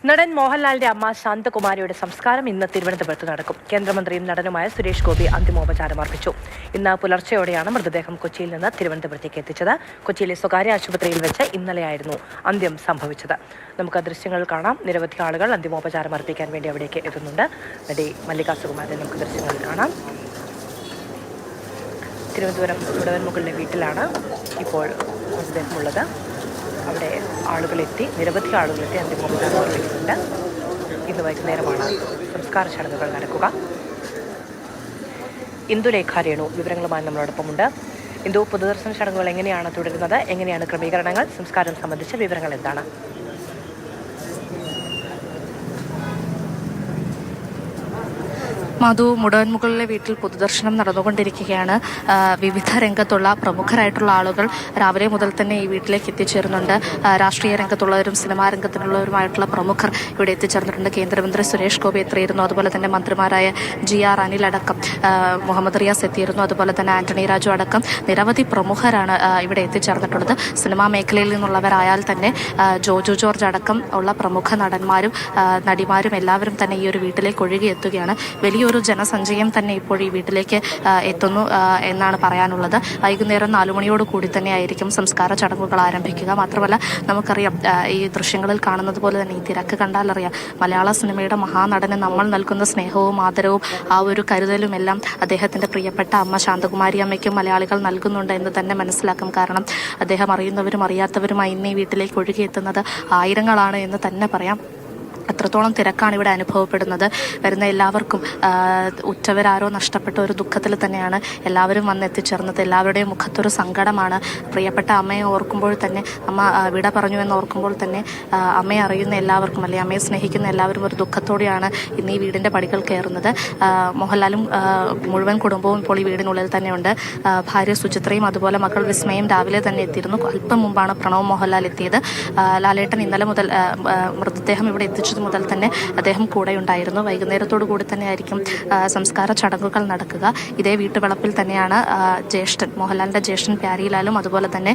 നടൻ മോഹൻലാലിന്റെ അമ്മ ശാന്തകുമാരിയുടെ സംസ്കാരം ഇന്ന് തിരുവനന്തപുരത്ത് നടക്കും. കേന്ദ്രമന്ത്രിയും നടനുമായ സുരേഷ് ഗോപി അന്തിമോപചാരം അർപ്പിച്ചു. ഇന്ന് പുലർച്ചെയോടെയാണ് മൃതദേഹം കൊച്ചിയിൽ നിന്ന് തിരുവനന്തപുരത്തേക്ക് എത്തിച്ചത്. കൊച്ചിയിലെ സ്വകാര്യ ആശുപത്രിയിൽ വെച്ച് ഇന്നലെയായിരുന്നു അന്ത്യം സംഭവിച്ചത്. നമുക്ക് ദൃശ്യങ്ങൾ കാണാം. നിരവധി ആളുകൾ അന്തിമോപചാരം അർപ്പിക്കാൻ വേണ്ടി അവിടേക്ക് എത്തുന്നുണ്ട്. നടി മല്ലിക സുകുമാരനെ നമുക്ക് ദൃശ്യങ്ങൾ കാണാം. തിരുവനന്തപുരം മുടവൻമുകളിലെ വീട്ടിലാണ് ഇപ്പോൾ മൃതദേഹമുള്ളത്. അവിടെ നിരവധി ആളുകളെത്തി അന്തിമോപചാരം അർപ്പിക്കുന്നുണ്ട്. ഇന്ന് വൈകുന്നേരമാണ് സംസ്കാര ചടങ്ങുകൾ നടക്കുക. ഇന്ദുലേഖ രേണു വിവരങ്ങളുമായി നമ്മളോടൊപ്പമുണ്ട്. ഇന്ദു, പൊതുദർശന ചടങ്ങുകൾ എങ്ങനെയാണ് തുടരുന്നത്? എങ്ങനെയാണ് ക്രമീകരണങ്ങൾ? സംസ്കാരം സംബന്ധിച്ച വിവരങ്ങൾ എന്താണ്? മധു, മുടവൻമുകളിലെ വീട്ടിൽ പൊതുദർശനം നടന്നുകൊണ്ടിരിക്കുകയാണ്. വിവിധ രംഗത്തുള്ള പ്രമുഖരായിട്ടുള്ള ആളുകൾ രാവിലെ മുതൽ തന്നെ ഈ വീട്ടിലേക്ക് എത്തിച്ചേരുന്നുണ്ട്. രാഷ്ട്രീയ രംഗത്തുള്ളവരും സിനിമാ രംഗത്തുള്ളവരുമായിട്ടുള്ള പ്രമുഖർ ഇവിടെ എത്തിച്ചേർന്നിട്ടുണ്ട്. കേന്ദ്രമന്ത്രി സുരേഷ് ഗോപി എത്തിയിരുന്നു. അതുപോലെ തന്നെ മന്ത്രിമാരായ GR അനിൽ അടക്കം, മുഹമ്മദ് റിയാസ് എത്തിയിരുന്നു. അതുപോലെ തന്നെ ആന്റണി രാജു അടക്കം നിരവധി പ്രമുഖരാണ് ഇവിടെ എത്തിച്ചേർന്നിട്ടുള്ളത്. സിനിമാ മേഖലയിൽ നിന്നുള്ളവരായാൽ തന്നെ ജോജു ജോർജ് അടക്കം ഉള്ള പ്രമുഖ നടന്മാരും നടിമാരും എല്ലാവരും തന്നെ ഈ ഒരു വീട്ടിലേക്ക് ഒഴുകിയെത്തുകയാണ്. വലിയൊരു ജനസഞ്ചയം തന്നെ ഇപ്പോൾ ഈ വീട്ടിലേക്ക് എത്തുന്നു എന്നാണ് പറയാനുള്ളത്. വൈകുന്നേരം 4 മണിയോട് കൂടി തന്നെ ആയിരിക്കും സംസ്കാര ചടങ്ങുകൾ ആരംഭിക്കുക. മാത്രമല്ല, നമുക്കറിയാം, ഈ ദൃശ്യങ്ങളിൽ കാണുന്നത് പോലെ തന്നെ ഈ തിരക്ക് കണ്ടാലറിയാം, മലയാള സിനിമയുടെ മഹാനടന് നമ്മൾ നൽകുന്ന സ്നേഹവും ആദരവും ആ ഒരു കരുതലും എല്ലാം അദ്ദേഹത്തിന്റെ പ്രിയപ്പെട്ട അമ്മ ശാന്തകുമാരി അമ്മയ്ക്കും മലയാളികൾ നൽകുന്നുണ്ട് എന്ന് തന്നെ മനസ്സിലാക്കും. കാരണം അദ്ദേഹം അറിയുന്നവരും അറിയാത്തവരുമായി ഇന്ന് ഈ വീട്ടിലേക്ക് ഒഴുകിയെത്തുന്നത് ആയിരങ്ങളാണ് എന്ന് തന്നെ പറയാം. അത്രത്തോളം തിരക്കാണ് ഇവിടെ അനുഭവപ്പെടുന്നത്. വരുന്ന എല്ലാവർക്കും ഉറ്റവരാരോ നഷ്ടപ്പെട്ട ഒരു ദുഃഖത്തിൽ തന്നെയാണ് എല്ലാവരും വന്ന് എത്തിച്ചേർന്നത്. എല്ലാവരുടെയും മുഖത്തൊരു സങ്കടമാണ്. പ്രിയപ്പെട്ട അമ്മയെ ഓർക്കുമ്പോൾ തന്നെ, അമ്മ വിട പറഞ്ഞു എന്ന് ഓർക്കുമ്പോൾ തന്നെ അമ്മയെ അറിയുന്ന എല്ലാവർക്കും, അല്ലെങ്കിൽ അമ്മയെ സ്നേഹിക്കുന്ന എല്ലാവരും ഒരു ദുഃഖത്തോടെയാണ് ഇന്ന് ഈ വീടിൻ്റെ പടികൾ കയറുന്നത്. മോഹൻലാലും മുഴുവൻ കുടുംബവും ഇപ്പോൾ ഈ വീടിനുള്ളിൽ തന്നെയുണ്ട്. ഭാര്യ സുചിത്രയും അതുപോലെ മകൾ വിസ്മയും രാവിലെ തന്നെ എത്തിയിരുന്നു. അല്പം മുമ്പാണ് പ്രണവ് മോഹൻലാൽ എത്തിയത്. ലാലേട്ടൻ ഇന്നലെ മുതൽ മൃതദേഹം ഇവിടെ എത്തിച്ചു മുതൽ തന്നെ അദ്ദേഹം കൂടെ ഉണ്ടായിരുന്നു. വൈകുന്നേരത്തോടു കൂടി തന്നെ ആയിരിക്കും സംസ്കാര ചടങ്ങുകൾ നടക്കുക. ഇതേ വീട്ടുവളപ്പിൽ തന്നെയാണ് മോഹൻലാലിന്റെ ജ്യേഷ്ഠൻ പ്യാരിലാലും അതുപോലെ തന്നെ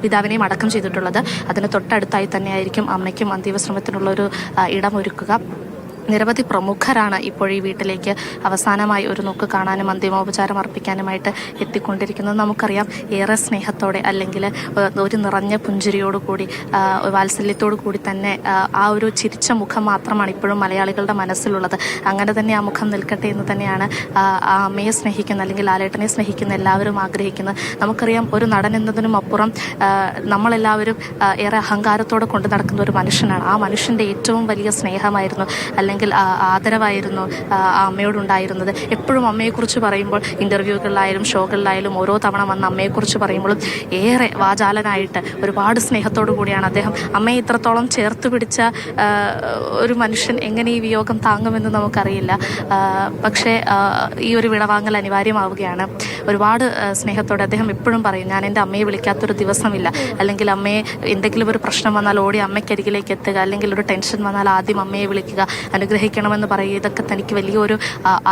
പിതാവിനെയും അടക്കം ചെയ്തിട്ടുള്ളത്. അതിന് തൊട്ടടുത്തായി തന്നെയായിരിക്കും അമ്മയ്ക്കും അന്ത്യവിശ്രമത്തിനുള്ളൊരു ഇടമൊരുക്കുക. നിരവധി പ്രമുഖരാണ് ഇപ്പോൾ ഈ വീട്ടിലേക്ക് അവസാനമായി ഒരു നോക്ക് കാണാനും അന്തിമോപചാരം അർപ്പിക്കാനുമായിട്ട് എത്തിക്കൊണ്ടിരിക്കുന്നത്. നമുക്കറിയാം, ഏറെ സ്നേഹത്തോടെ, അല്ലെങ്കിൽ ഒരു നിറഞ്ഞ പുഞ്ചിരിയോടുകൂടി, വാത്സല്യത്തോടു കൂടി തന്നെ ആ ഒരു ചിരിച്ച മുഖം മാത്രമാണ് ഇപ്പോഴും മലയാളികളുടെ മനസ്സിലുള്ളത്. അങ്ങനെ തന്നെ ആ മുഖം നിൽക്കട്ടെ എന്ന് തന്നെയാണ് ആ അമ്മയെ സ്നേഹിക്കുന്ന, അല്ലെങ്കിൽ ലാലേട്ടനെ സ്നേഹിക്കുന്ന എല്ലാവരും ആഗ്രഹിക്കുന്നത്. നമുക്കറിയാം, ഒരു നടൻ എന്നതിനും അപ്പുറം നമ്മളെല്ലാവരും ഏറെ അഹങ്കാരത്തോടെ കൊണ്ടു നടക്കുന്ന ഒരു മനുഷ്യനാണ്. ആ മനുഷ്യൻ്റെ ഏറ്റവും വലിയ സ്നേഹമായിരുന്നു, അല്ലെങ്കിൽ ആദരവായിരുന്നു ആ അമ്മയോടുണ്ടായിരുന്നത്. എപ്പോഴും അമ്മയെക്കുറിച്ച് പറയുമ്പോൾ, ഇൻ്റർവ്യൂകളിലായാലും ഷോകളിലായാലും ഓരോ തവണ വന്ന് അമ്മയെക്കുറിച്ച് പറയുമ്പോഴും ഏറെ വാചാലനായിട്ട് ഒരുപാട് സ്നേഹത്തോടു കൂടിയാണ് അദ്ദേഹം. അമ്മയെ ഇത്രത്തോളം ചേർത്ത് പിടിച്ച ഒരു മനുഷ്യൻ എങ്ങനെ ഈ വിയോഗം താങ്ങുമെന്ന് നമുക്കറിയില്ല. പക്ഷേ ഈ ഒരു വിടവാങ്ങൽ അനിവാര്യമാവുകയാണ്. ഒരുപാട് സ്നേഹത്തോടെ അദ്ദേഹം എപ്പോഴും പറയും, ഞാൻ എൻ്റെ അമ്മയെ വിളിക്കാത്തൊരു ദിവസമില്ല, അല്ലെങ്കിൽ അമ്മയെ എന്തെങ്കിലും ഒരു പ്രശ്നം വന്നാൽ ഓടി അമ്മയ്ക്കരികിലേക്ക് എത്തുക, അല്ലെങ്കിൽ ഒരു ടെൻഷൻ വന്നാൽ ആദ്യം അമ്മയെ വിളിക്കുക, അനുഗ്രഹിക്കണമെന്ന് പറയുക. ഇതൊക്കെ തനിക്ക് വലിയൊരു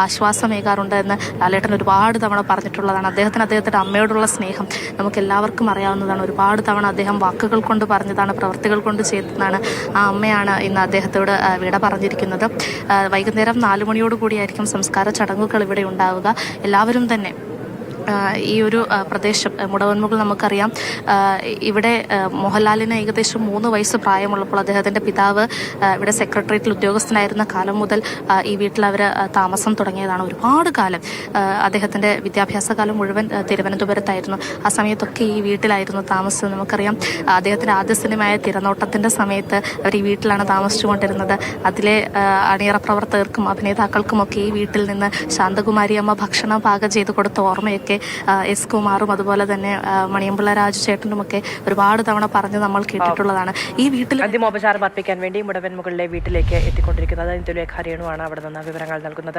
ആശ്വാസമേകാറുണ്ട് എന്ന് ലാലേട്ടൻ ഒരുപാട് തവണ പറഞ്ഞിട്ടുള്ളതാണ്. അദ്ദേഹത്തിൻ്റെ അമ്മയോടുള്ള സ്നേഹം നമുക്ക് എല്ലാവർക്കും അറിയാവുന്നതാണ്. ഒരുപാട് തവണ അദ്ദേഹം വാക്കുകൾ കൊണ്ട് പറഞ്ഞതാണ്, പ്രവൃത്തികൾ കൊണ്ട് ചെയ്തതാണ്. ആ അമ്മയാണ് ഇന്ന് അദ്ദേഹത്തോട് വിട പറഞ്ഞിരിക്കുന്നത്. വൈകുന്നേരം 4 മണിയോട് കൂടിയായിരിക്കും സംസ്കാര ചടങ്ങുകൾ ഇവിടെ ഉണ്ടാവുക. എല്ലാവരും തന്നെ ഈ ഒരു പ്രദേശം മുടവൻമുകൾ നമുക്കറിയാം, ഇവിടെ മോഹൻലാലിന് ഏകദേശം 3 വയസ്സ് പ്രായമുള്ളപ്പോൾ അദ്ദേഹത്തിൻ്റെ പിതാവ് ഇവിടെ സെക്രട്ടേറിയറ്റിൽ ഉദ്യോഗസ്ഥനായിരുന്ന കാലം മുതൽ ഈ വീട്ടിൽ അവർ താമസം തുടങ്ങിയതാണ്. ഒരുപാട് കാലം അദ്ദേഹത്തിൻ്റെ വിദ്യാഭ്യാസ കാലം മുഴുവൻ തിരുവനന്തപുരത്തായിരുന്നു. ആ സമയത്തൊക്കെ ഈ വീട്ടിലായിരുന്നു താമസിച്ചത്. നമുക്കറിയാം, അദ്ദേഹത്തിൻ്റെ ആദ്യ സിനിമയായ തിരനോട്ടത്തിൻ്റെ സമയത്ത് അവർ ഈ വീട്ടിലാണ് താമസിച്ചുകൊണ്ടിരുന്നത്. അതിലെ അണിയറ പ്രവർത്തകർക്കും അഭിനേതാക്കൾക്കുമൊക്കെ ഈ വീട്ടിൽ നിന്ന് ശാന്തകുമാരി അമ്മ ഭക്ഷണം പാകം ചെയ്ത് കൊടുത്ത ഓർമ്മയൊക്കെ S കുമാറും അതുപോലെ തന്നെ മണിയമ്പിള്ള രാജു ചേട്ടനുമൊക്കെ ഒരുപാട് തവണ പറഞ്ഞ് നമ്മൾ കേട്ടിട്ടുള്ളതാണ്. ഈ വീട്ടിൽ അന്തിമോപചാരം അർപ്പിക്കാൻ വേണ്ടി മുടവൻമുകളിലെ വീട്ടിലേക്ക് എത്തിക്കൊണ്ടിരിക്കുന്നത് ഇന്ദുലേഖ രേണുവാണ് അവിടെ നിന്ന് വിവരങ്ങൾ നൽകുന്നത്.